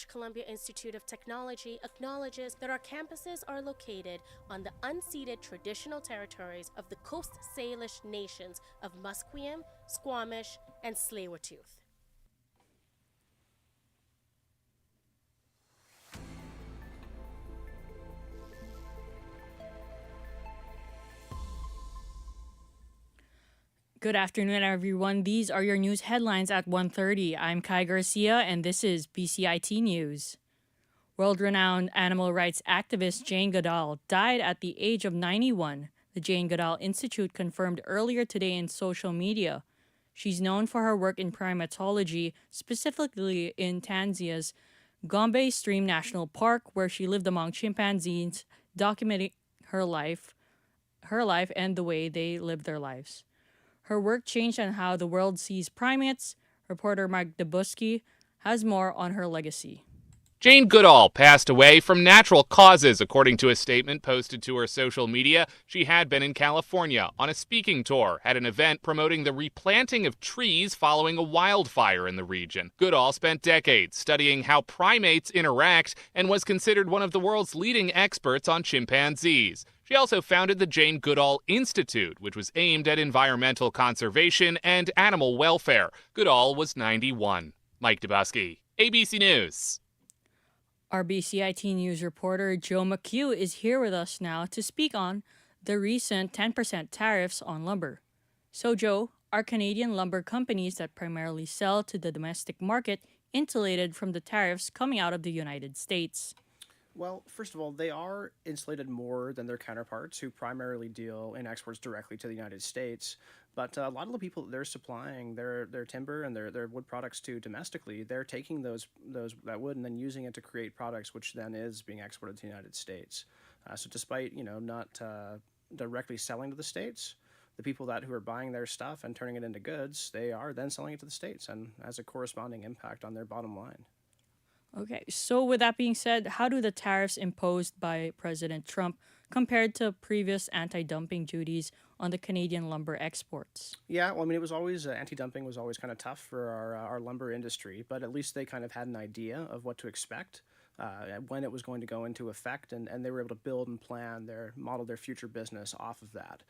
British Columbia Institute of Technology acknowledges that our campuses are located on the unceded traditional territories of the Coast Salish nations of Musqueam, Squamish, and Tsleil-Waututh. Good afternoon, everyone. These are your news headlines at 1:30. I'm Kai Garcia, and this is BCIT News. World-renowned animal rights activist Jane Goodall died at the age of 91, the Jane Goodall Institute confirmed earlier today in social media. She's known for her work in primatology, specifically in Tanzania's Gombe Stream National Park, where she lived among chimpanzees, documenting her life and the way they lived their lives. Her work changed on how the world sees primates. Reporter Mark Dubusky has more on her legacy. Jane Goodall passed away from natural causes, according to a statement posted to her social media. She had been in California on a speaking tour at an event promoting the replanting of trees following a wildfire in the region. Goodall spent decades studying how primates interact and was considered one of the world's leading experts on chimpanzees. She also founded the Jane Goodall Institute, which was aimed at environmental conservation and animal welfare. Goodall was 91. Mike Dubusky, ABC News. Our BCIT News reporter Joe McHugh is here with us now to speak on the recent 10% tariffs on lumber. So, Joe, are Canadian lumber companies that primarily sell to the domestic market insulated from the tariffs coming out of the United States? Well, first of all, they are insulated more than their counterparts who primarily deal in exports directly to the United States. But a lot of the people that they're supplying their timber and their wood products to domestically, they're taking that wood and then using it to create products, which then is being exported to the United States. So despite not directly selling to the States, the people who are buying their stuff and turning it into goods, they are then selling it to the States and has a corresponding impact on their bottom line. Okay, so with that being said, how do the tariffs imposed by President Trump compared to previous anti-dumping duties on the Canadian lumber exports? Yeah, well, I mean, it was always, anti-dumping was always kind of tough for our lumber industry, but at least they kind of had an idea of what to expect, when it was going to go into effect, and they were able to build and model their future business off of that.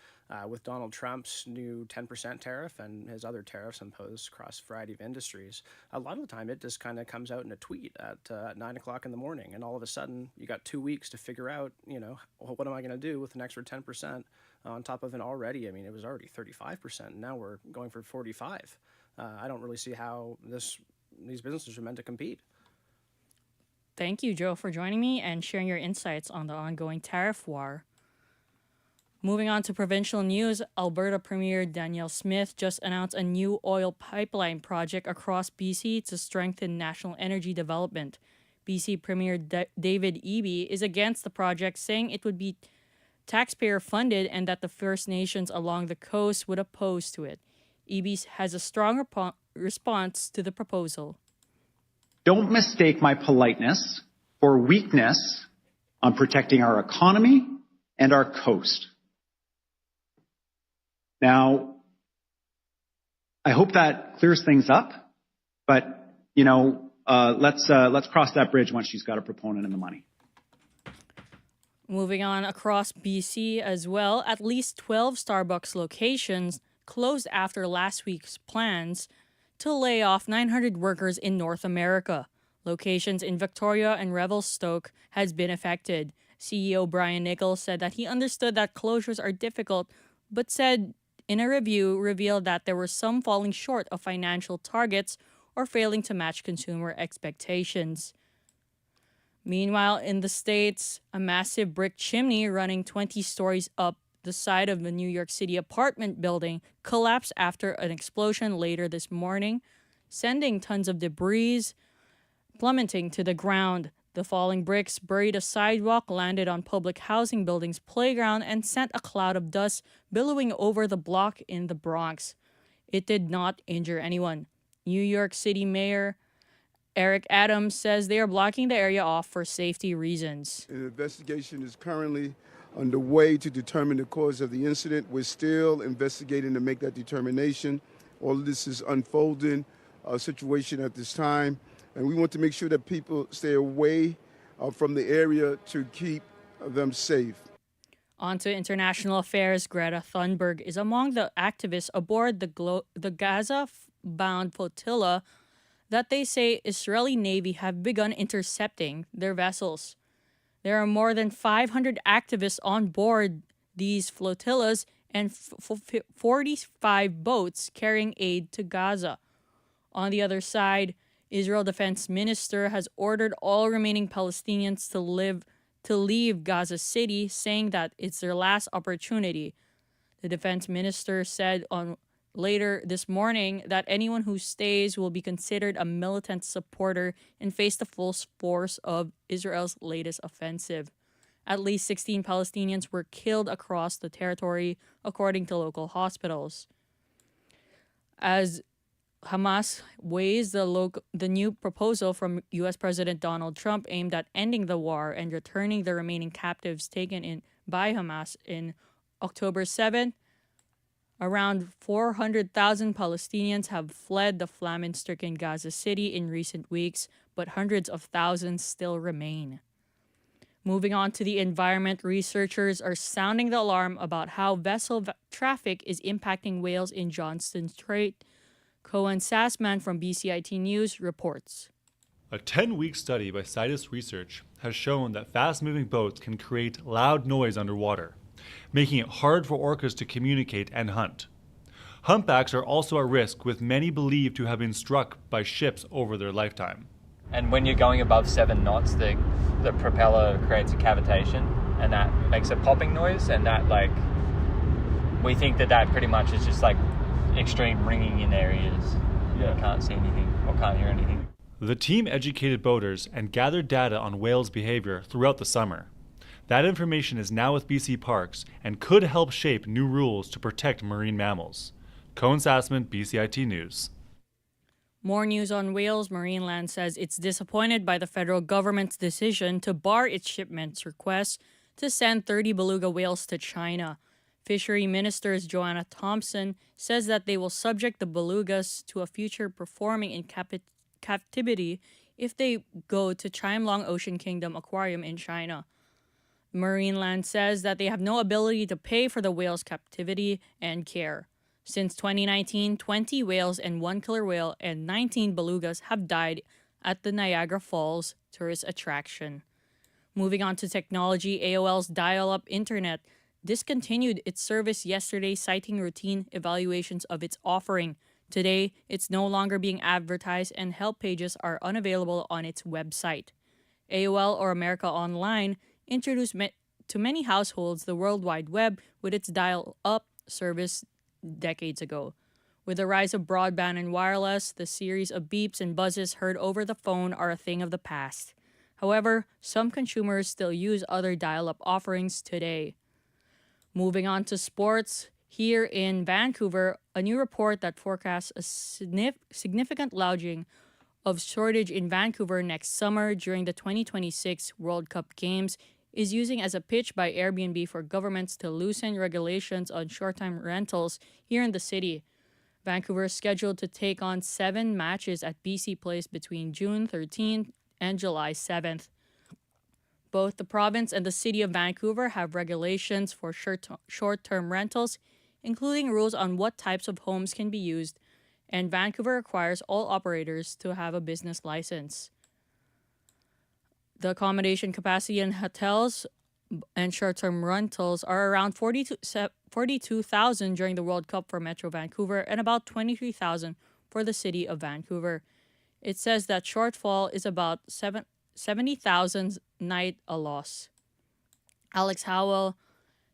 With Donald Trump's new 10% tariff and his other tariffs imposed across a variety of industries, a lot of the time it just kind of comes out in a tweet at 9 o'clock in the morning, and all of a sudden you got 2 weeks to figure out, what am I going to do with an extra 10% on top of it was already 35%, and now we're going for 45. I don't really see how these businesses are meant to compete. Thank you, Joe, for joining me and sharing your insights on the ongoing tariff war. Moving on to provincial news, Alberta Premier Danielle Smith just announced a new oil pipeline project across BC to strengthen national energy development. BC Premier David Eby is against the project, saying it would be taxpayer-funded and that the First Nations along the coast would oppose to it. Eby has a strong response to the proposal. Don't mistake my politeness for weakness on protecting our economy and our coast. Now, I hope that clears things up, but, let's cross that bridge once she's got a proponent and the money. Moving on across BC as well, at least 12 Starbucks locations closed after last week's plans to lay off 900 workers in North America. Locations in Victoria and Revelstoke has been affected. CEO Brian Nichols said that he understood that closures are difficult, but said in a review revealed that there were some falling short of financial targets or failing to match consumer expectations. Meanwhile, in the States, a massive brick chimney running 20 stories up the side of a New York City apartment building collapsed after an explosion later this morning, sending tons of debris plummeting to the ground. The falling bricks buried a sidewalk, landed on public housing building's playground, and sent a cloud of dust billowing over the block in the Bronx. It did not injure anyone. New York City Mayor Eric Adams says they are blocking the area off for safety reasons. An investigation is currently underway to determine the cause of the incident. We're still investigating to make that determination. All of this is unfolding situation at this time. And we want to make sure that people stay away from the area to keep them safe. On to international affairs. Greta Thunberg is among the activists aboard the Gaza-bound flotilla that they say Israeli Navy have begun intercepting their vessels. There are more than 500 activists on board these flotillas and 45 boats carrying aid to Gaza. On the other side, Israel Defense Minister has ordered all remaining Palestinians to leave Gaza City, saying that it's their last opportunity. The defense minister said later this morning that anyone who stays will be considered a militant supporter and face the full force of Israel's latest offensive. At least 16 Palestinians were killed across the territory, according to local hospitals. As Hamas weighs the new proposal from U.S. President Donald Trump aimed at ending the war and returning the remaining captives taken in by Hamas in October 7th, around 400,000 Palestinians have fled the famine-stricken Gaza City in recent weeks, but hundreds of thousands still remain. Moving on to the environment, researchers are sounding the alarm about how vessel traffic is impacting whales in Johnston Strait. Cohen Sassman from BCIT News reports. A 10-week study by Citus Research has shown that fast-moving boats can create loud noise underwater, making it hard for orcas to communicate and hunt. Humpbacks are also at risk, with many believed to have been struck by ships over their lifetime. And when you're going above 7 knots, the propeller creates a cavitation, and that makes a popping noise, and that, we think that pretty much is just extreme ringing in their ears. Yeah. You can't see anything or can't hear anything. The team educated boaters and gathered data on whales' behavior throughout the summer. That information is now with BC Parks and could help shape new rules to protect marine mammals. Cohen Sassman, BCIT News. More news on whales. Marineland says it's disappointed by the federal government's decision to bar its shipment's request to send 30 beluga whales to China. Fishery Minister Joanna Thompson says that they will subject the belugas to a future performing in captivity if they go to Chimelong Ocean Kingdom Aquarium in China. Marineland says that they have no ability to pay for the whales' captivity and care. Since 2019, 20 whales and 1 killer whale and 19 belugas have died at the Niagara Falls tourist attraction. Moving on to technology, AOL's dial-up internet discontinued its service yesterday, citing routine evaluations of its offering. Today, it's no longer being advertised and help pages are unavailable on its website. AOL, or America Online, introduced to many households the World Wide Web with its dial-up service decades ago. With the rise of broadband and wireless, the series of beeps and buzzes heard over the phone are a thing of the past. However, some consumers still use other dial-up offerings today. Moving on to sports, here in Vancouver, a new report that forecasts a significant lodging of shortage in Vancouver next summer during the 2026 World Cup Games is using as a pitch by Airbnb for governments to loosen regulations on short-term rentals here in the city. Vancouver is scheduled to take on 7 matches at BC Place between June 13th and July 7th. Both the province and the city of Vancouver have regulations for short-term rentals, including rules on what types of homes can be used, and Vancouver requires all operators to have a business license. The accommodation capacity in hotels and short-term rentals are around 42,000 during the World Cup for Metro Vancouver and about 23,000 for the city of Vancouver. It says that shortfall is about 70,000 night a loss. Alex Howell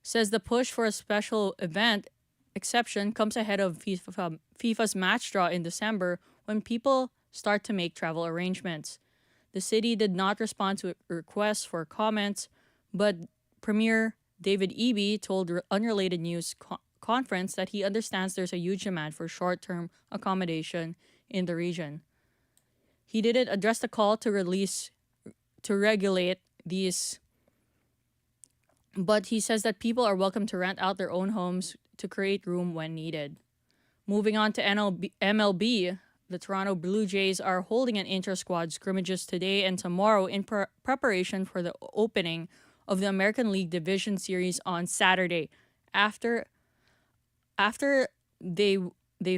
says the push for a special event exception comes ahead of FIFA's match draw in December when people start to make travel arrangements. The city did not respond to requests for comments, but Premier David Eby told Unrelated News Conference that he understands there's a huge demand for short-term accommodation in the region. He didn't address the call to regulate these, but he says that people are welcome to rent out their own homes to create room when needed. Moving on to MLB, the Toronto Blue Jays are holding an inter-squad scrimmages today and tomorrow in preparation for the opening of the American League Division Series on Saturday. After they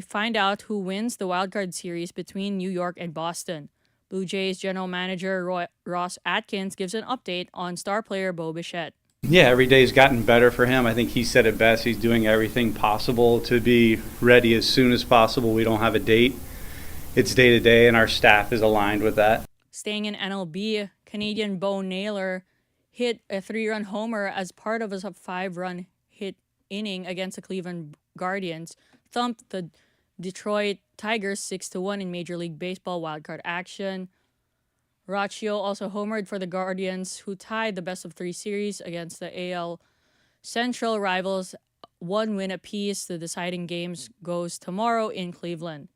find out who wins the wildcard series between New York and Boston. Blue Jays general manager Ross Atkins gives an update on star player Bo Bichette. Yeah, every day's gotten better for him. I think he said it best. He's doing everything possible to be ready as soon as possible. We don't have a date. It's day to day, and our staff is aligned with that. Staying in NLB, Canadian Bo Naylor hit a 3-run homer as part of a 5-run hit inning against the Cleveland Guardians, thumped the Detroit Tigers 6-1 in Major League Baseball wildcard action. Rocchio also homered for the Guardians, who tied the best-of-3 series against the AL Central rivals, 1 win apiece. The deciding games goes tomorrow in Cleveland.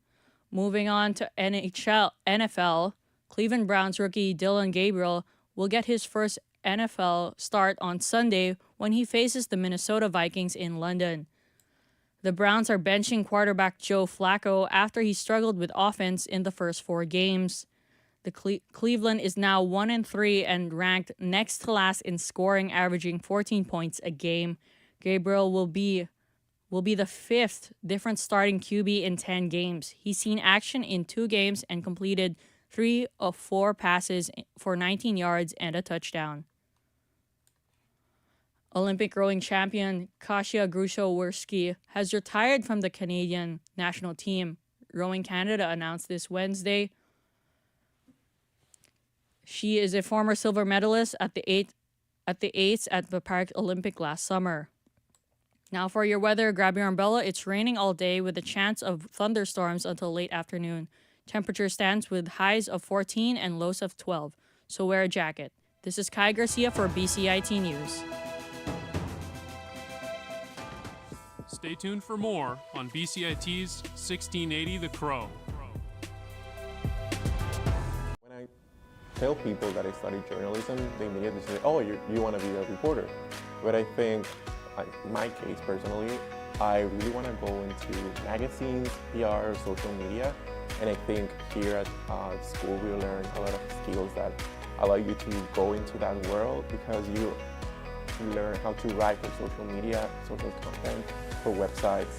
Moving on to NFL, Cleveland Browns rookie Dillon Gabriel will get his first NFL start on Sunday when he faces the Minnesota Vikings in London. The Browns are benching quarterback Joe Flacco after he struggled with offense in the first 4 games. The Cleveland is now 1-3 and ranked next to last in scoring, averaging 14 points a game. Gabriel will be the 5th different starting QB in 10 games. He's seen action in 2 games and completed 3 of 4 passes for 19 yards and a touchdown. Olympic rowing champion Kasia Grusho-Werski has retired from the Canadian national team. Rowing Canada announced this Wednesday. She is a former silver medalist at the eights at the Paris Olympic last summer. Now for your weather, grab your umbrella. It's raining all day with a chance of thunderstorms until late afternoon. Temperature stands with highs of 14 and lows of 12, so wear a jacket. This is Kai Garcia for BCIT News. Stay tuned for more on BCIT's 1680 The Crow. When I tell people that I studied journalism, they immediately say, oh, you want to be a reporter. But I think, in my case personally, I really want to go into magazines, PR, social media. And I think here at school we learn a lot of skills that allow you to go into that world, because you learn how to write for social media, social content, for websites,